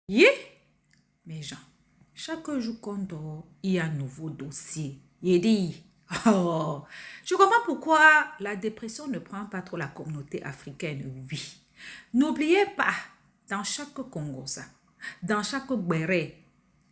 Yeah, mes gens, chaque jour qu'on dort, il y a un nouveau dossier. Il dit, oh, je comprends pourquoi la dépression ne prend pas trop la communauté africaine, oui. N'oubliez pas, dans chaque Congosa, dans chaque Béré,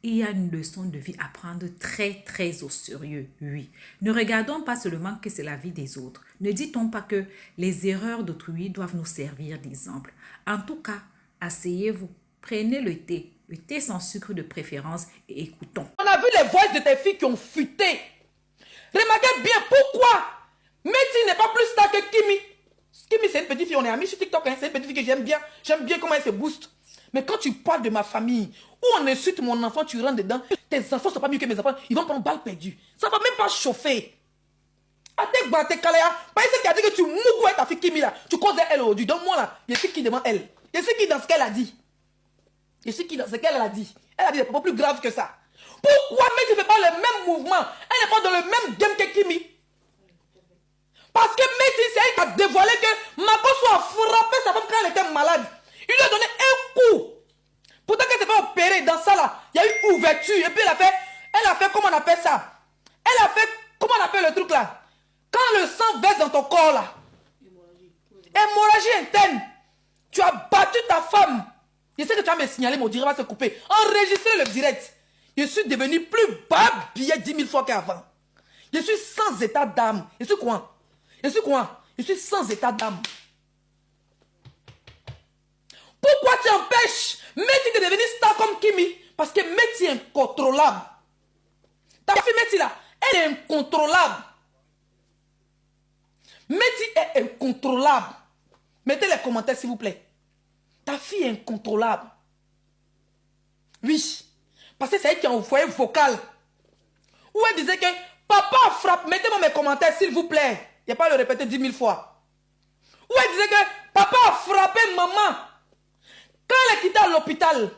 il y a une leçon de vie à prendre très, très au sérieux, oui. Ne regardons pas seulement que c'est la vie des autres. Ne dit-on pas que les erreurs d'autrui doivent nous servir d'exemple. En tout cas, asseyez-vous, prenez le thé sans sucre de préférence et écoutons. On a vu les voix de tes filles qui ont fuité. Remarquez bien pourquoi Meti n'est pas plus star que Kimi. Kimi, c'est une petite fille, on est amis sur TikTok, hein, c'est une petite fille que j'aime bien. J'aime bien comment elle se booste. Mais quand tu parles de ma famille, où on insulte mon enfant, tu rentres dedans, tes enfants ne sont pas mieux que mes enfants, ils vont prendre balle perdue. Ça ne va même pas chauffer. Atek Bate Kalea, pas celle qui a dit que tu mougoues avec ta fille Kimi là. Tu causes elle aujourd'hui. Donc moi là, je sais qui devant elle. Je sais qui dans ce qu'elle a dit. Je sais qui dans ce qu'elle a dit. Elle a dit des propos plus graves que ça. Pourquoi Meti ne fait pas le même mouvement? Elle n'est pas dans le même game que Kimi. Parce que Meti, c'est elle qui a dévoilé que Makoso a frappé sa femme quand elle était malade. Il lui a donné un coup. Pourtant qu'elle s'est fait opérer dans ça là, il y a eu ouverture. Et puis elle a fait comment on appelle ça? Elle a fait, comment on appelle le truc là? Quand le sang verse dans ton corps là. Hémorragie interne. Tu as battu ta femme. Je sais que tu vas me signaler, mon direct va se couper. Enregistrez le direct. Je suis devenu plus bas billet 10 000 fois qu'avant. Je suis sans état d'âme. Je suis quoi? Je suis quoi? Je suis sans état d'âme. Pourquoi tu empêches Meti de devenir star comme Kimi? Parce que Meti est incontrôlable. Ta fille Meti là, elle est incontrôlable. Meti est incontrôlable. Mettez les commentaires s'il vous plaît. Ta fille est incontrôlable. Oui. Parce que c'est elle qui a envoyé vocal. Où elle disait que papa frappe. Mettez-moi mes commentaires s'il vous plaît. Il n'y a pas à le répéter 10 000 fois. Où elle disait que papa a frappé maman. Quand elle est quittée à l'hôpital,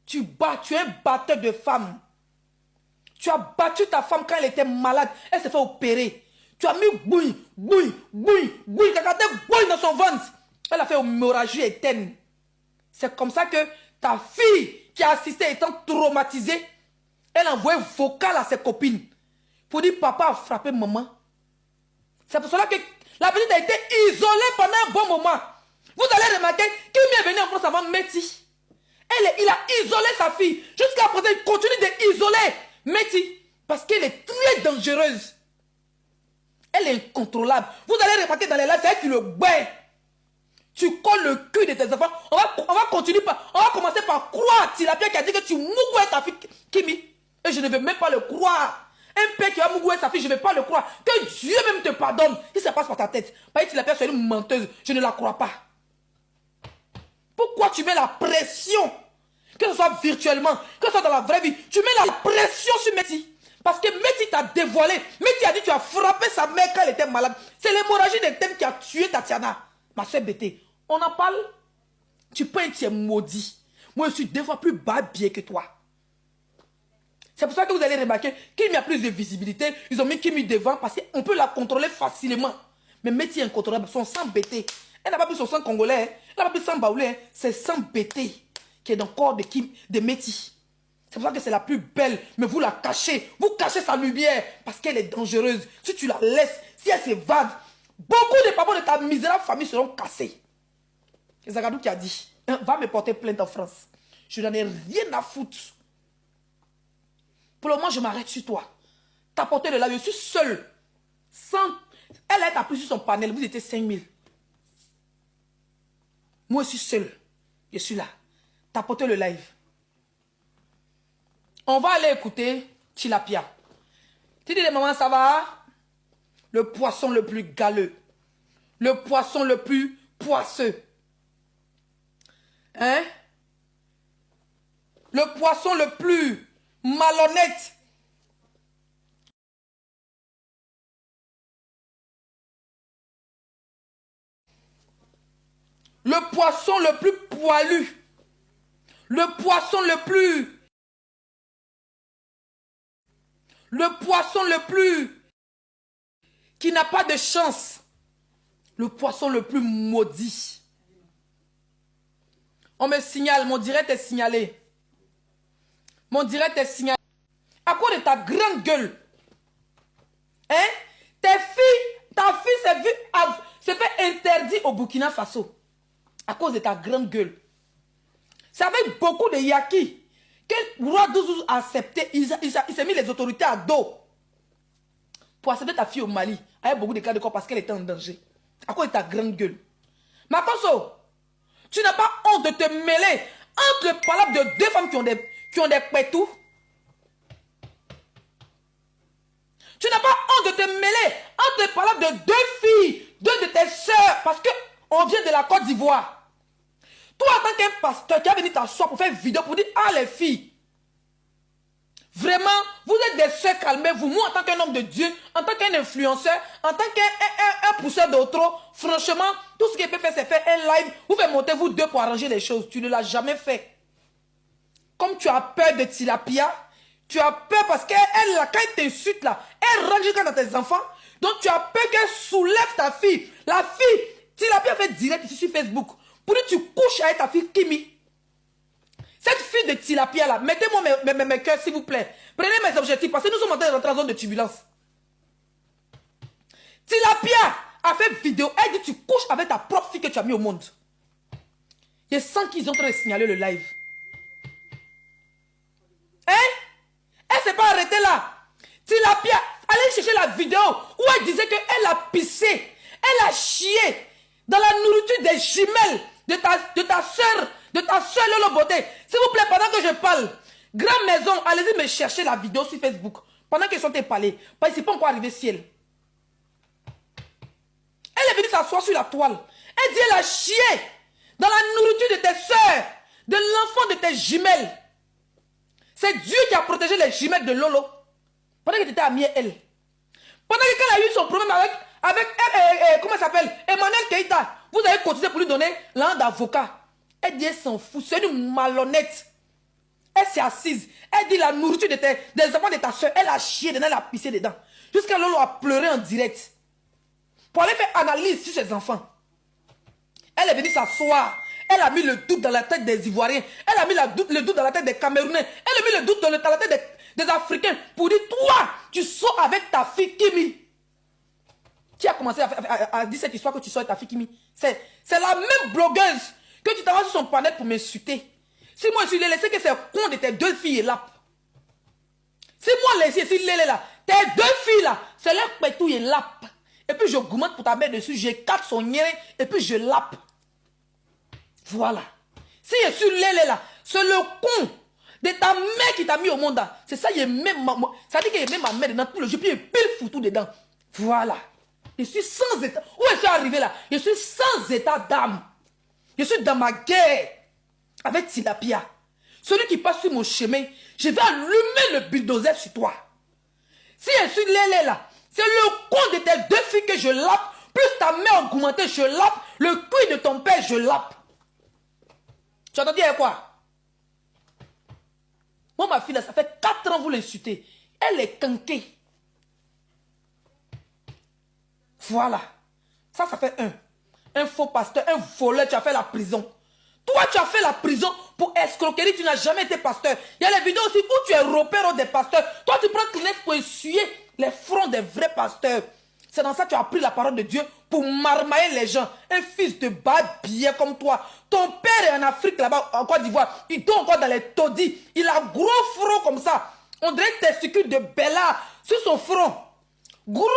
tu es un batteur de femmes. Tu as battu ta femme quand elle était malade. Elle s'est fait opérer. Tu as mis bouille dans son ventre. Elle a fait une hémorragie éterne. C'est comme ça que ta fille qui a assisté étant traumatisée, elle a envoyé vocal à ses copines pour dire papa a frappé maman. C'est pour cela que la petite a été isolée pendant un bon moment. Vous allez remarquer qu'il est venu en France avant Meti. Il a isolé sa fille. Jusqu'à présent, il continue d'isoler Meti. Parce qu'elle est très dangereuse. Elle est incontrôlable. Vous allez remarquer dans les lives, c'est elle qui le bat. Tu colles le cul de tes enfants. On va continuer par. On va commencer par croire Tilapia qui a dit que tu mougoues ta fille Kimi. Et je ne vais même pas le croire. Un père qui va mougouer sa fille, je ne vais pas le croire. Que Dieu même te pardonne. Si ça passe par ta tête. Parce que Tilapia c'est une menteuse. Je ne la crois pas. Pourquoi tu mets la pression? Que ce soit virtuellement, que ce soit dans la vraie vie. Tu mets la pression sur Meti. Parce que Meti t'a dévoilé. Meti a dit que tu as frappé sa mère quand elle était malade. C'est l'hémorragie des thèmes qui a tué Tatiana. Ma soeur Bété. On en parle. Tu penses que tu es maudit. Moi, je suis deux fois plus bas biais que toi. C'est pour ça que vous allez remarquer qu'il y a plus de visibilité. Ils ont mis Kimi devant parce qu'on peut la contrôler facilement. Mais Meti est incontrôlable. Son sang Bété. Elle n'a pas pris son sang congolais. Hein. Elle n'a pas pris sang baoulé. Hein. C'est sang Bété qui est dans le corps de Meti. C'est pour ça que c'est la plus belle. Mais vous la cachez. Vous cachez sa lumière parce qu'elle est dangereuse. Si tu la laisses, si elle s'évade, beaucoup de papas de ta misérable famille seront cassés. C'est Zagadou qui a dit, va me porter plainte en France. Je n'en ai rien à foutre. Pour le moment, je m'arrête sur toi. T'as porté le live, je suis seul. Elle a appris sur son panel, vous étiez 5000. Moi, je suis seul. Je suis là. T'as porté le live. On va aller écouter Tilapia. Tu dis, maman, ça va? Le poisson le plus galeux. Le poisson le plus poisseux. Hein? Le poisson le plus malhonnête. Le poisson le plus poilu. Le poisson le plus... Le poisson le plus... qui n'a pas de chance. Le poisson le plus maudit. On me signale, mon direct est signalé. Mon direct est signalé. À cause de ta grande gueule. Hein? Ta fille s'est fait interdit au Burkina Faso. À cause de ta grande gueule. C'est avec beaucoup de yaki que le roi Douzou a accepté. Il s'est mis les autorités à dos. Pour accepter ta fille au Mali. Avec beaucoup de cas de corps parce qu'elle était en danger. À cause de ta grande gueule. Makoso, tu n'as pas honte de te mêler entre les palabres de deux femmes qui ont des pétous. Tu n'as pas honte de te mêler entre les palabres de deux filles, deux de tes sœurs, parce qu'on vient de la Côte d'Ivoire. Toi, en tant qu'un pasteur qui a venu t'asseoir pour faire une vidéo pour dire, ah les filles, vraiment, vous êtes des sœurs, calmez-vous. Moi, en tant qu'un homme de Dieu, en tant qu'un influenceur, en tant qu'un pousseur d'autres, franchement, tout ce qu'il peut faire, c'est faire un live. Vous faites monter vous deux pour arranger les choses. Tu ne l'as jamais fait. Comme tu as peur de Tilapia, tu as peur parce qu'elle, quand elle t'insulte là, elle rentre jusqu'à dans tes enfants. Donc tu as peur qu'elle soulève ta fille. La fille, Tilapia fait direct ici sur Facebook. Pour dire tu couches avec ta fille Kimi. Cette fille de Tilapia là, mettez-moi mes cœurs s'il vous plaît. Prenez mes objectifs parce que nous sommes en train de rentrer en zone de turbulence. Tilapia a fait vidéo, elle dit tu couches avec ta propre fille que tu as mis au monde. Je sens qu'ils ont en train de signaler le live. Hein? Elle s'est pas arrêtée là. Tilapia, allez chercher la vidéo où elle disait qu'elle a pissé, elle a chié dans la nourriture des jumelles de ta soeur Lolo Beauté. S'il vous plaît, pendant que je parle, grande maison, allez-y me chercher la vidéo sur Facebook. Pendant qu'ils sont parlé, parce que c'est pas encore arrivé ciel. Elle est venue s'asseoir sur la toile. Elle dit elle a chié dans la nourriture de tes soeurs, de l'enfant de tes jumelles. C'est Dieu qui a protégé les jumelles de Lolo. Pendant que tu étais amie elle. Pendant qu'elle a eu son problème avec comment elle s'appelle? Emmanuel Keïta. Vous avez cotisé pour lui donner l'an d'avocat. Elle dit elle s'en fout. C'est une malhonnête. Elle s'est assise. Elle dit la nourriture des enfants de ta soeur. Elle a chié dedans, elle a pissé dedans. Jusqu'à Lolo a pleuré en direct. Pour aller faire analyse sur ses enfants. Elle est venue s'asseoir. Elle a mis le doute dans la tête des Ivoiriens. Elle a mis le doute dans la tête des Camerounais. Elle a mis le doute dans la tête des Africains. Pour dire, toi, tu sors avec ta fille Kimi. Qui a commencé à dire cette histoire que tu sors avec ta fille Kimi? C'est la même blogueuse que tu t'envoies sur son panel pour m'insulter. Si moi je l'ai laissé que c'est con de tes deux filles là. Si moi laissé, si l'élé là, tes deux filles là, c'est leur pétou et lap. Et puis je gourmande pour ta mère dessus, je capte son nez et puis je lappe. Voilà. Si je suis l'élé là, c'est le con de ta mère qui t'a mis au monde là. C'est ça, il met ça dit qu'il met ma mère dedans tout le jeu, puis il pile foutu dedans. Voilà. Je suis sans état. Où est-ce que je suis arrivé là? Je suis sans état d'âme. Je suis dans ma guerre avec Tilapia. Celui qui passe sur mon chemin, je vais allumer le bulldozer sur toi. Si je suis l'élé là, c'est le con de tes deux filles que je lappe, plus ta mère augmentée, je lappe, le cuir de ton père, je lappe. Tu as entendu quoi? Moi, ma fille, là, ça fait 4 ans, vous l'insultez. Elle est quinquée. Voilà. Ça fait un faux pasteur, un voleur, tu as fait la prison. Toi, tu as fait la prison pour escroquerie, tu n'as jamais été pasteur. Il y a les vidéos aussi où tu es repère des pasteurs. Toi, tu prends Kleenex pour essuyer les fronts des vrais pasteurs. C'est dans ça que tu as appris la parole de Dieu pour marmailler les gens. Un fils de babillé comme toi. Ton père est en Afrique, là-bas, en Côte d'Ivoire. Il dort encore dans les taudis. Il a gros front comme ça. On dirait un testicule de Bella sur son front. Gros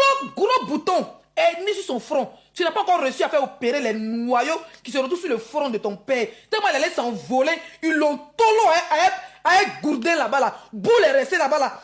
bouton. Et ni sur son front. Tu n'as pas encore réussi à faire opérer les noyaux qui se retrouvent sur le front de ton père. Tellement elle allait s'envoler. Ils l'ont tolo avec Gourdin là-bas là. Boule est restée là-bas là.